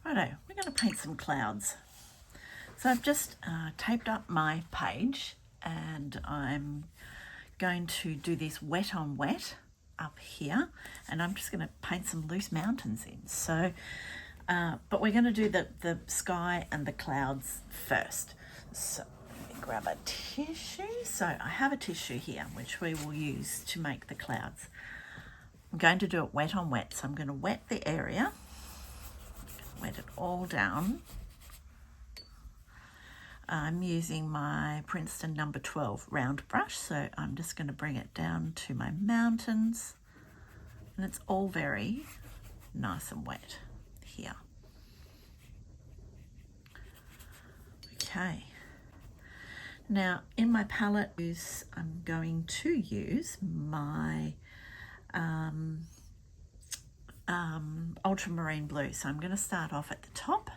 Righto, we're going to paint some clouds. So I've just taped up my page and I'm going to do this wet on wet up here, and I'm just going to paint some loose mountains in. So, but we're going to do the sky and the clouds first. So let me grab a tissue. So I have a tissue here which we will use to make the clouds. I'm going to do it wet on wet, so I'm going to wet the area, wet it all down. I'm using my Princeton number 12 round brush, so I'm just going to bring it down to my mountains, and it's all very nice and wet here. Okay, now in my palette I'm going to use my ultramarine blue. So I'm going to start off at the top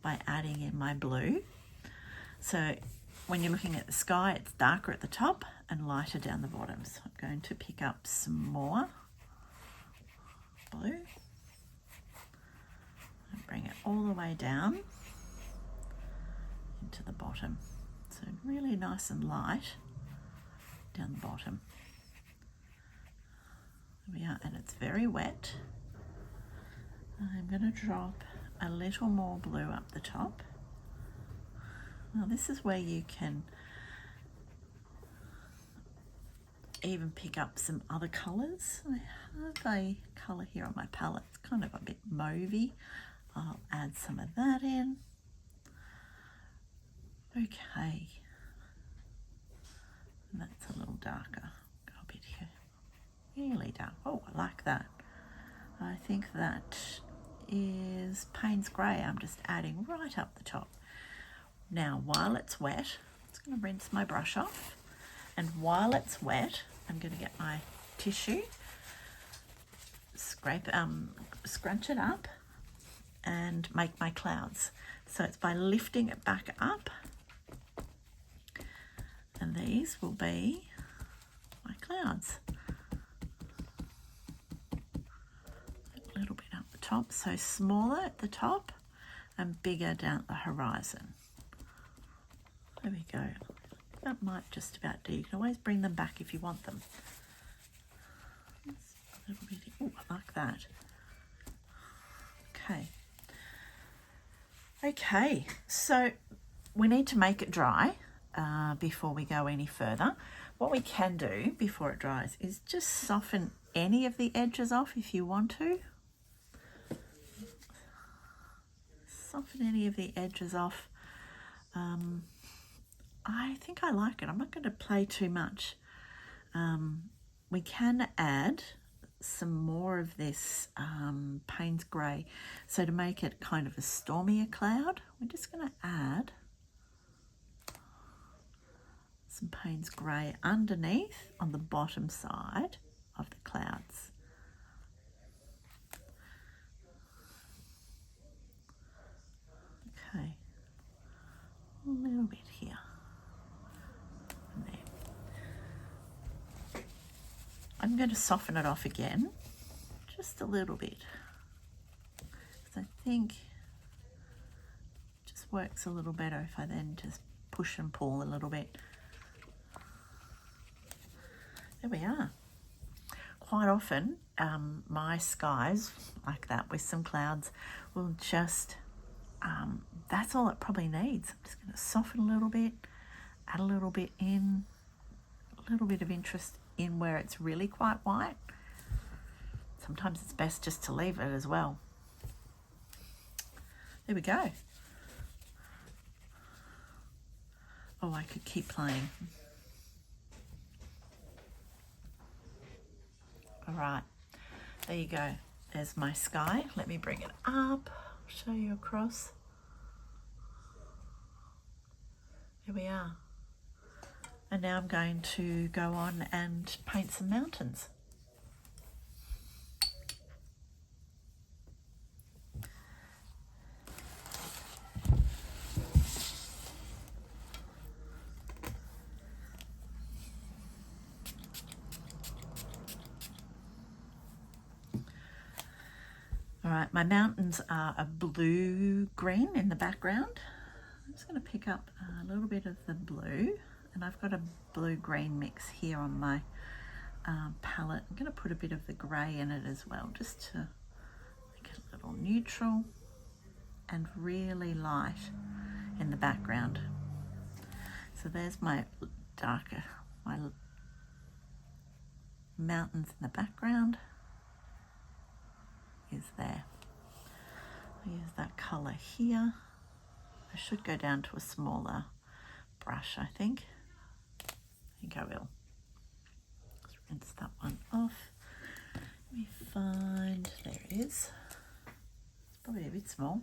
by adding in my blue. So when you're looking at the sky, it's darker at the top and lighter down the bottom. So I'm going to pick up some more blue and bring it all the way down into the bottom. So really nice and light down the bottom. There we are, and it's very wet. I'm going to drop a little more blue up the top. Now this is where you can even pick up some other colours. I have a colour here on my palette. It's kind of a bit mauvey. I'll add some of that in. Okay. And that's a little darker. Go a bit here. Really dark. Oh, I like that. I think that is Payne's Grey. I'm just adding right up the top. Now, while it's wet, I'm just going to rinse my brush off. And while it's wet, I'm going to get my tissue, scrunch it up, and make my clouds. So it's by lifting it back up. And these will be my clouds. A little bit up the top, so smaller at the top and bigger down at the horizon. There we go. That might just about do. You can always bring them back if you want them. A little bit. Oh, I like that. Okay. Okay, so we need to make it dry before we go any further. What we can do before it dries is just soften any of the edges off if you want to. Soften any of the edges off. I think I like it. I'm not going to play too much. We can add some more of this Payne's Grey. So to make it kind of a stormier cloud, we're just going to add some Payne's Grey underneath on the bottom side of the clouds. Okay, a little bit here. I'm going to soften it off again, just a little bit, because I think it just works a little better if I then just push and pull a little bit. There we are. Quite often, my skies like that with some clouds will just, that's all it probably needs. I'm just going to soften a little bit, add a little bit in, a little bit of interest in where it's really quite white. Sometimes it's best just to leave it as well. There we go. Oh, I could keep playing. All right, there you go. There's my sky. Let me bring it up, show you across. Here we are. And now I'm going to go on and paint some mountains. All right, my mountains are a blue-green in the background. I'm just going to pick up a little bit of the blue, and I've got a blue-green mix here on my palette. I'm going to put a bit of the grey in it as well, just to make it a little neutral and really light in the background. So there's my darker, my mountains in the background is there. I'll use that colour here. I should go down to a smaller brush, I think. I will. Let's rinse that one off. Let me find, there it is. It's probably a bit small.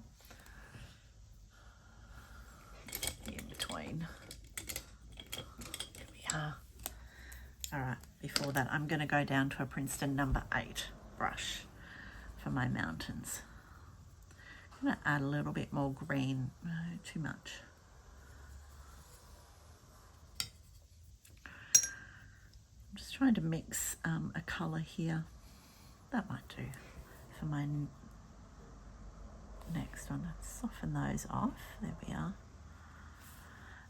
In between. There we are. All right, before that, I'm going to go down to a Princeton number 8 brush for my mountains. I'm going to add a little bit more green, no, too much. I'm just trying to mix a colour here. That might do for my next one. Let's soften those off. There we are.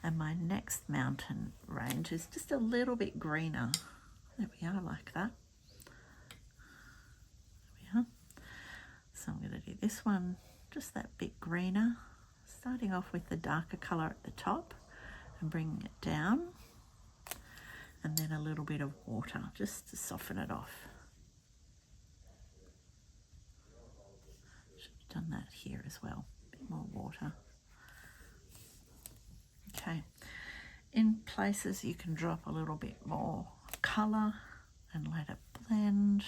And my next mountain range is just a little bit greener. There we are, like that. There we are. So I'm going to do this one, just that bit greener, starting off with the darker colour at the top and bringing it down. And then a little bit of water just to soften it off. Should have done that here as well. A bit more water. Okay. In places you can drop a little bit more colour and let it blend,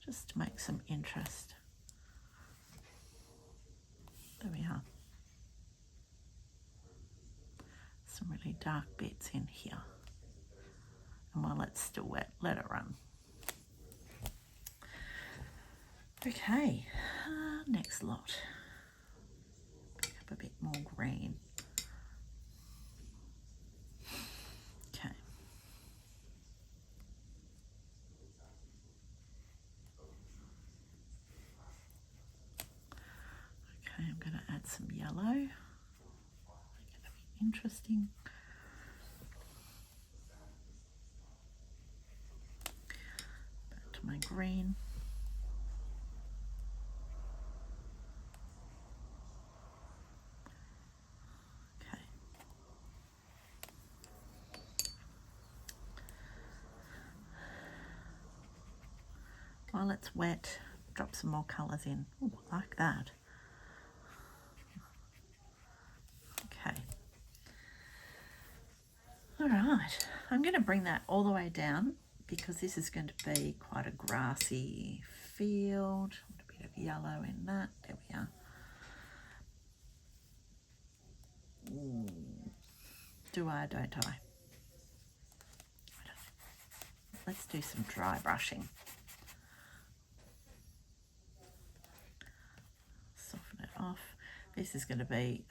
just to make some interest. There we are. Some really dark bits in here. And while it's still wet, let it run. Okay, next lot. Pick up a bit more green. Okay. Okay, I'm going to add some yellow. Make it a bit interesting. Back to my green. Okay. While it's wet, drop some more colours in. Ooh, like that. Okay. All right, I'm going to bring that all the way down because this is going to be quite a grassy field. A bit of yellow in that. There we are. Ooh. Do I, don't I? Let's do some dry brushing. Soften it off. This is going to be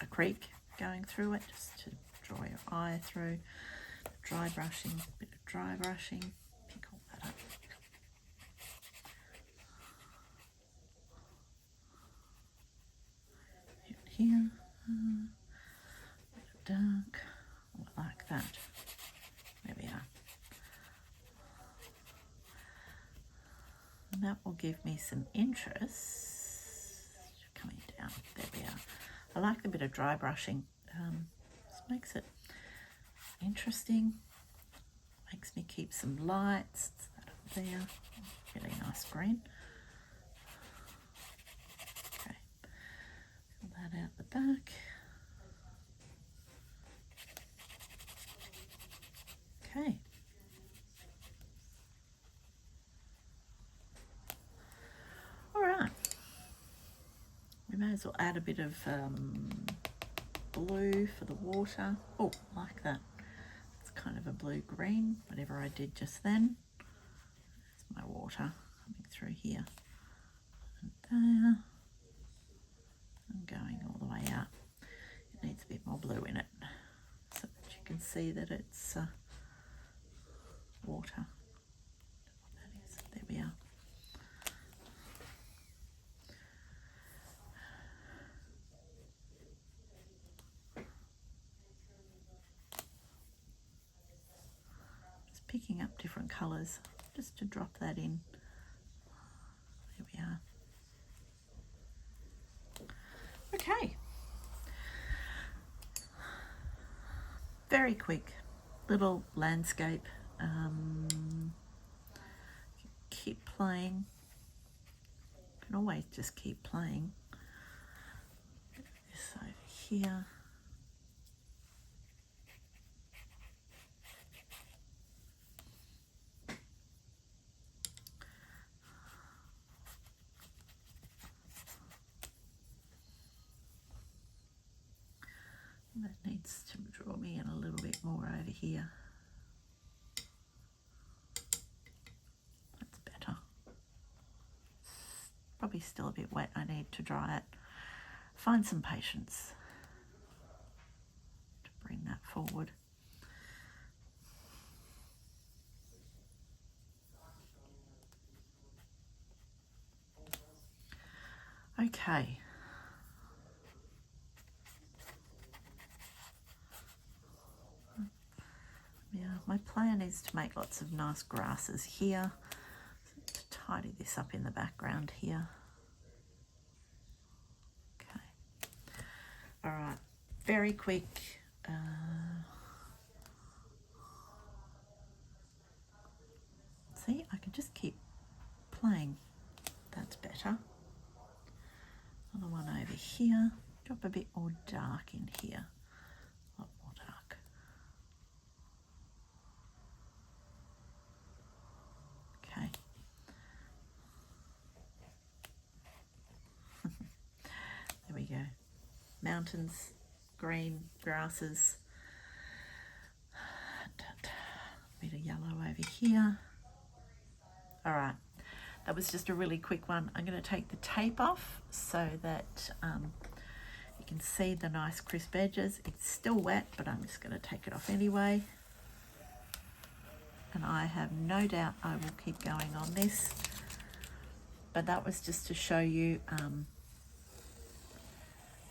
a creek going through it, just to draw your eye through. Dry brushing, bit of dry brushing, pick all that up. Here, bit of dark, like that. There we are. And that will give me some interest. Coming down, there we are. I like the bit of dry brushing. Just makes it interesting. Makes me keep some lights. That up there. Really nice green. Okay. Pull that out the back. Okay. All right. We may as well add a bit of blue for the water. Oh, like that. It's kind of a blue-green, whatever I did just then. There's my water coming through here and there. And going all the way out. It needs a bit more blue in it so that you can see that it's water. There we are. Just picking up different colours just to drop that in. There we are. Okay. Very quick little landscape. Keep playing. Can always just keep playing. This over here. That needs to draw me in a little bit more over here. That's better. Probably still a bit wet. I need to dry it. Find some patience to bring that forward. Okay. Yeah, my plan is to make lots of nice grasses here. So to tidy this up in the background here. Okay. All right. Very quick. See, I can just keep playing. That's better. Another one over here. Drop a bit more dark in here. A lot more dark. Okay. There we go. Mountains, green, grasses. Bit of yellow over here. All right. That was just a really quick one. I'm going to take the tape off so that you can see the nice crisp edges. It's still wet, but I'm just going to take it off anyway. And I have no doubt I will keep going on this. But that was just to show you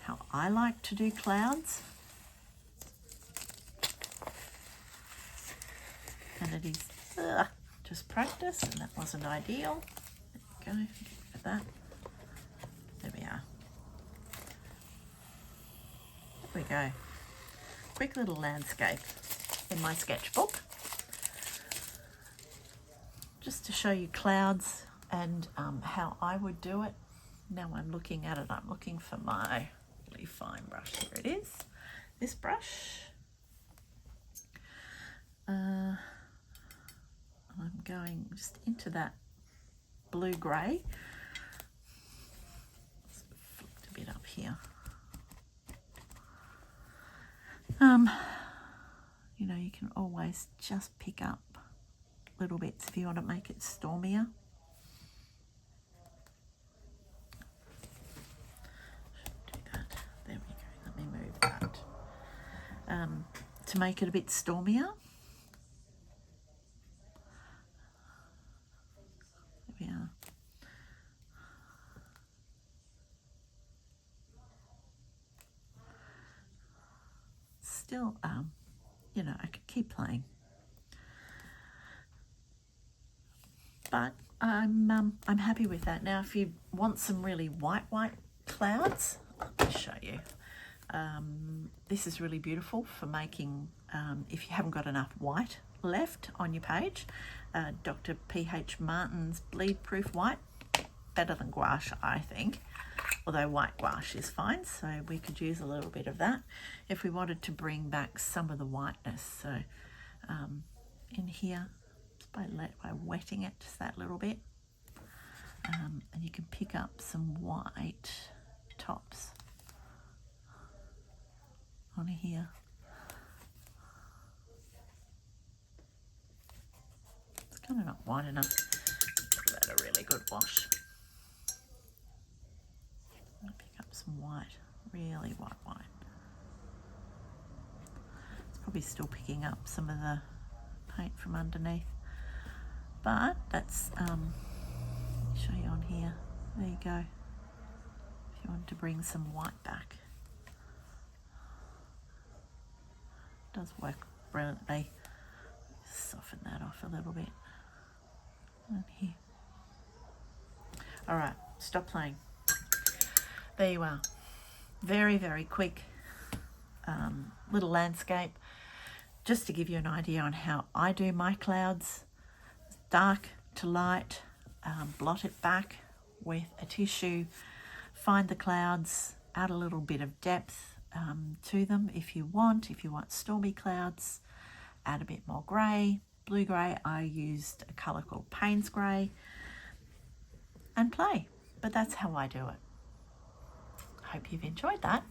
how I like to do clouds. And it is just practice, and that wasn't ideal. There we go, get rid of that. There we are. There we go. Quick little landscape in my sketchbook. Just to show you clouds and how I would do it. Now I'm looking at it, I'm looking for my really fine brush. Here it is, this brush. I'm going just into that blue-grey. Flipped a bit up here. You know, you can always just pick up little bits if you want to make it stormier. Do that. There we go. Let me move that. To make it a bit stormier. There we are. Still, you know, I could keep playing. But I'm happy with that. Now, if you want some really white clouds, let me show you. This is really beautiful for making, if you haven't got enough white left on your page, Dr. P.H. Martin's Bleed Proof White, better than gouache, I think. Although white gouache is fine, so we could use a little bit of that if we wanted to bring back some of the whiteness. So in here, just by wetting it just that little bit, and you can pick up some white tops on here. It's kind of not white enough. Give that a really good wash. I'm going to pick up some white, really white. It's probably still picking up some of the paint from underneath. But that's, show you on here. There you go. If you want to bring some white back. It does work brilliantly. Soften that off a little bit. And here. All right, stop playing. There you are. Very, very quick little landscape. Just to give you an idea on how I do my clouds. Dark to light, blot it back with a tissue, find the clouds, add a little bit of depth to them if you want. If you want stormy clouds, add a bit more grey, blue grey. I used a colour called Payne's Grey, and play. But that's how I do it. I hope you've enjoyed that.